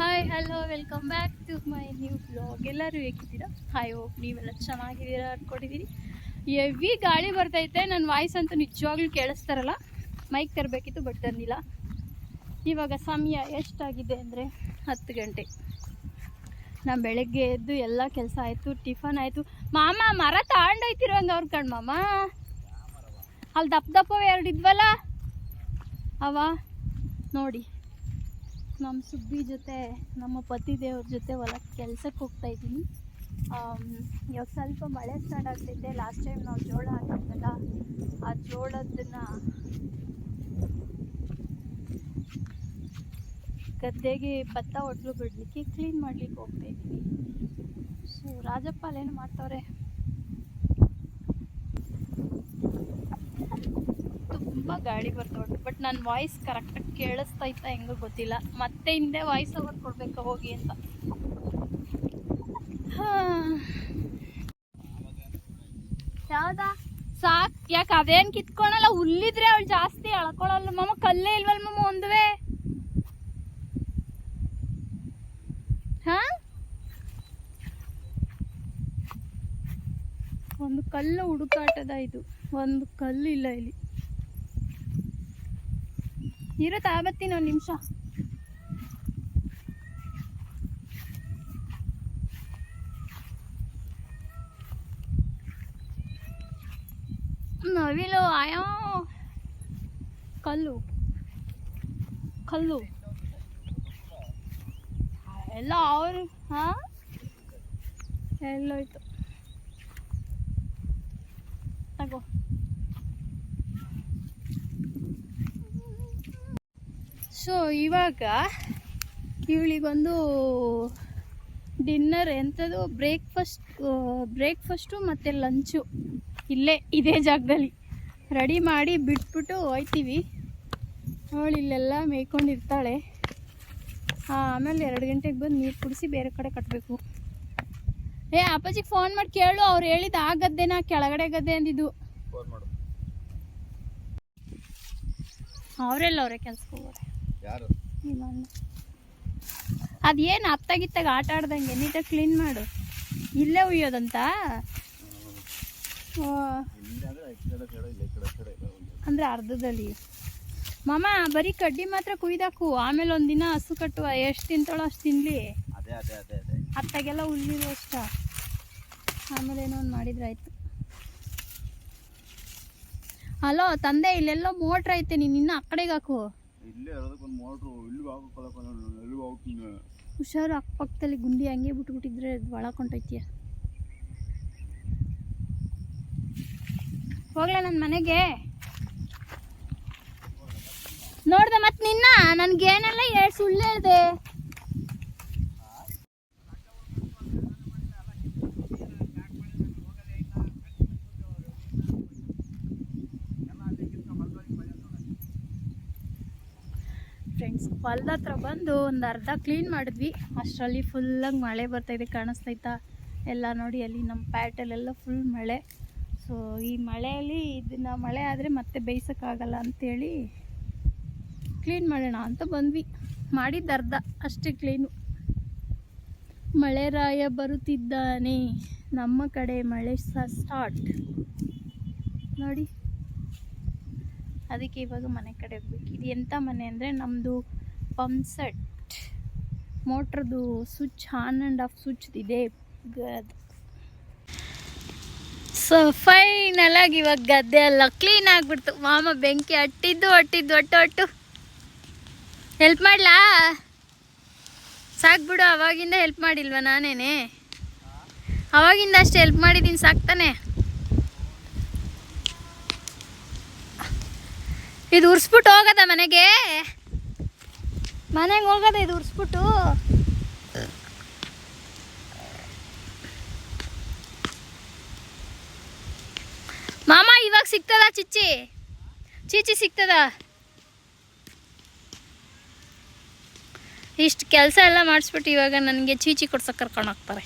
Hi hello welcome back to my new blog. ಎಲ್ಲರೂ ಹೇಗಿದ್ದೀರಾ? Hi hope ನೀವೆಲ್ಲ ಚೆನ್ನಾಗಿದ್ದೀರಾ ಅಂದ್ಕೊಂಡಿದ್ದೀರಿ. ಹೆವಿ ಗಾಳಿ ಬರ್ತೈತೆ. ನನ್ನ ವಾಯ್ಸ್ ಅಂತೂ ನಿಜವಾಗ್ಲೂ ಕೇಳಿಸ್ತಾರಲ್ಲ. ಮೈಕ್ ತರಬೇಕಿತ್ತು ಬಟ್ ತಂದಿಲ್ಲ. ಇವಾಗ ಸಮಯ ಎಷ್ಟಾಗಿದೆ ಅಂದರೆ 10 ಗಂಟೆ. ನಾನು ಬೆಳಗ್ಗೆ ಎದ್ದು ಎಲ್ಲ ಕೆಲಸ ಆಯಿತು, ಟಿಫನ್ ಆಯಿತು. ಮಾಮ ಮರ ತಗೊಂಡೋಯ್ತಿರೋಂಗೆ ಅವ್ರ ಕಣ್ ಮಾಮ. ಅಲ್ಲಿ ದಪ್ಪವೇ 2 ಇದ್ವಲ್ಲ ಅವ ನೋಡಿ. ನಮ್ಮ ಸುಬ್ಬಿ ಜೊತೆ ನಮ್ಮ ಪತಿ ದೇವ್ರ ಜೊತೆ ಹೊಲಕ್ಕೆ ಕೆಲ್ಸಕ್ಕೆ ಹೋಗ್ತಾ ಇದ್ದೀನಿ. ಇವಾಗ ಸ್ವಲ್ಪ ಮಳೆ ಸ್ಟಾರ್ಟ್ ಆಗ್ತೈತೆ. ಲಾಸ್ಟ್ ಟೈಮ್ ನಾವು ಜೋಳ ಹಾಕಿದ್ವಲ್ಲ, ಆ ಜೋಳದನ್ನ ಗದ್ದೆಗೆ ಭತ್ತ ಹೊಡ್ಲು ಬಿಡಲಿಕ್ಕೆ ಕ್ಲೀನ್ ಮಾಡ್ಲಿಕ್ಕೆ ಹೋಗ್ತಾ ಇದ್ದೀನಿ. ಸೊ ರಾಜಪ್ಪ ಅಲ್ಲೇನು ಮಾಡ್ತವ್ರೆ. ತುಂಬ ಗಾಳಿ ಬರ್ತಾವೆ ಬಟ್ ನನ್ನ ವಾಯ್ಸ್ ಕರೆಕ್ಟಾಗಿ ಕೇಳಿಸ್ತೈತಾ ಹೆಂಗೋ ಗೊತ್ತಿಲ್ಲ. ಮತ್ತೆ ಹಿಂದೆ ವಾಯ್ಸ್ ಓವರ್ ಕೊಡ್ಬೇಕು ಹೋಗಿ ಅಂತ. ಯಾವ್ದಾ ಸಾಕ್? ಯಾಕೆ ಅದೇನು ಕಿತ್ಕೊಳಲ್ಲ? ಹುಲ್ಲಿದ್ರೆ ಅವಳು ಜಾಸ್ತಿ ಎಳ್ಕೊಳಲ್ಲ ಮಾಮ. ಕಲ್ಲೇ ಇಲ್ವಲ್ಲ ಮಾಮ ಒಂದುವೆ. ಒಂದು ಕಲ್ಲು ಹುಡುಕಾಟದ ಇದು. ಒಂದು ಕಲ್ಲು ಇಲ್ಲ ಇಲ್ಲಿ. ನೀರು ತಗೊಬತ್ತೀನಿ ಒಂದು ನಿಮಿಷ. ನವಿಲು ಆಯೋ. ಕಲ್ಲು ಕಲ್ಲು ಎಲ್ಲ ಅವರು ಎಲ್ಲೋಯ್ತು ತಗೋ. ಸೊ ಇವಾಗ ಇವಳಿಗೊಂದು ಡಿನ್ನರ್ ಎಂಥದ್ದು ಬ್ರೇಕ್ಫಾಸ್ಟು ಮತ್ತು ಲಂಚು ಇಲ್ಲೇ ಇದೇ ಜಾಗದಲ್ಲಿ ರೆಡಿ ಮಾಡಿ ಬಿಟ್ಬಿಟ್ಟು ಹೋಯ್ತೀವಿ. ಅವಳು ಇಲ್ಲೆಲ್ಲ ಮೇಯ್ಕೊಂಡಿರ್ತಾಳೆ. ಆಮೇಲೆ 2 ಗಂಟೆಗೆ ಬಂದು ನೀರು ಕುಡಿಸಿ ಬೇರೆ ಕಡೆ ಕಟ್ಟಬೇಕು. ಅಪ್ಪಾಜಿಗೆ ಫೋನ್ ಮಾಡಿ ಕೇಳು. ಅವ್ರು ಹೇಳಿದ್ದು ಆ ಗದ್ದೆನಾ ಕೆಳಗಡೆ ಗದ್ದೆ ಅಂದಿದ್ದು. ಅವರೇ ಕೆಲ್ಸಕ್ಕೆ ಹೋಗೋರೆ. ಅದೇನು ಅತ್ತಾಗಿತ್ತಾಗ ಆಟ ಆಡ್ದಂಗೆ ನೀಟಾಗಿ ಕ್ಲೀನ್ ಮಾಡು. ಇಲ್ಲೇ ಉಯ್ಯೋದಂತ ಅಂದ್ರೆ ಅರ್ಧದಲ್ಲಿ ಮಾಮ. ಬರೀ ಕಡ್ಡಿ ಮಾತ್ರ ಕುಯ್ದಾಕು. ಆಮೇಲೆ ಒಂದಿನ ಹಸು ಕಟ್ಟುವ. ಎಷ್ಟು ತಿಂತಾಳೋ ಅಷ್ಟು ತಿನ್ಲಿ. ಅತ್ತಾಗೆಲ್ಲ ಹುಲ್ಲಿರೋ ಅಷ್ಟ. ಆಮೇಲೆ ಏನೋ ಒಂದು ಮಾಡಿದ್ರೆ ಆಯ್ತು. ಹಲೋ ತಂದೆ, ಇಲ್ಲೆಲ್ಲೋ ಮೋಟ್ರ್ ಐತೆ. ನೀನು ಇನ್ನು ಆ ಕಡೆಗೆ ಹಾಕು. ಹುಷಾರು. ಅಕ್ಕಪಕ್ಕದಲ್ಲಿ ಗುಂಡಿ ಹಂಗೆ ಬಿಟ್ಬಿಟ್ಟಿದ್ರೆ ಒಳಕೊಂಡೈತಿಯ. ಹೋಗ್ಲಾ ನನ್ನ ಮನೆಗೆ? ನೋಡ್ದೆ ಮತ್ತೆ ನಿನ್ನ ನನ್ಗೇನೆಲ್ಲ ಸುಳ್ಳು ಹೇಳ್ದೆ. ಫ್ರೆಂಡ್ಸ್, ಹೊಲದ ಹತ್ರ ಬಂದು ಒಂದು ಅರ್ಧ ಕ್ಲೀನ್ ಮಾಡಿದ್ವಿ. ಅಷ್ಟರಲ್ಲಿ ಫುಲ್ಲಾಗಿ ಮಳೆ ಬರ್ತಾಯಿದೆ. ಕಾಣಿಸ್ತೈತಾ ಎಲ್ಲ ನೋಡಿ. ಅಲ್ಲಿ ನಮ್ಮ ಪ್ಯಾಟಲ್ಲೆಲ್ಲ ಫುಲ್ ಮಳೆ. ಸೊ ಈ ಮಳೆಯಲ್ಲಿ ಇದನ್ನು ಮಳೆ ಆದರೆ ಮತ್ತೆ ಬೇಯಿಸೋಕ್ಕಾಗಲ್ಲ ಅಂಥೇಳಿ ಕ್ಲೀನ್ ಮಾಡೋಣ ಅಂತ ಬಂದ್ವಿ. ಮಾಡಿದ್ದು ಅರ್ಧ ಅಷ್ಟೇ ಕ್ಲೀನು. ಮಳೆ ರಾಯ ಬರುತ್ತಿದ್ದಾನೆ. ನಮ್ಮ ಕಡೆ ಮಳೆ ಸ್ಟಾರ್ಟ್ ನೋಡಿ. ಅದಕ್ಕೆ ಇವಾಗ ಮನೆ ಕಡೆ ಹೋಗ್ಬೇಕು. ಇದು ಎಂಥ ಮನೆ ಅಂದರೆ ನಮ್ಮದು ಪಂಪ್ ಸೆಟ್ ಮೋಟ್ರದ್ದು switch on and off switch ಇದೆ. ಸೊ ಫೈನಲಾಗಿ ಇವಾಗ ಗದ್ದೆ ಎಲ್ಲ ಕ್ಲೀನ್ ಆಗಿಬಿಡ್ತು. ಮಾಮ ಬೆಂಕಿ ಒಟ್ಟು ಹೆಲ್ಪ್ ಮಾಡಲಾ? ಸಾಕ್ಬಿಡು. ಅವಾಗಿಂದ ಹೆಲ್ಪ್ ಮಾಡಿಲ್ವ ನಾನೇನೆ? ಅವಾಗಿಂದ ಅಷ್ಟು ಹೆಲ್ಪ್ ಮಾಡಿದ್ದೀನಿ, ಸಾಕ್ತಾನೆ. ಇದು ಉರ್ಸ್ಬಿಟ್ಟು ಹೋಗದ ಮನೆಗೆ ಹೋಗದ. ಇದು ಉರ್ಸ್ಬಿಟ್ಟು ಮಾಮ ಇವಾಗ ಸಿಗ್ತದ ಚೀಚಿ ಸಿಗ್ತದ? ಇಷ್ಟು ಕೆಲಸ ಎಲ್ಲ ಮಾಡಿಸ್ಬಿಟ್ಟು ಇವಾಗ ನನಗೆ ಚೀಚಿ ಕೊಡ್ಸಕ್ಕೆ ಕರ್ಕೊಂಡು ಹೋಗ್ತಾರೆ.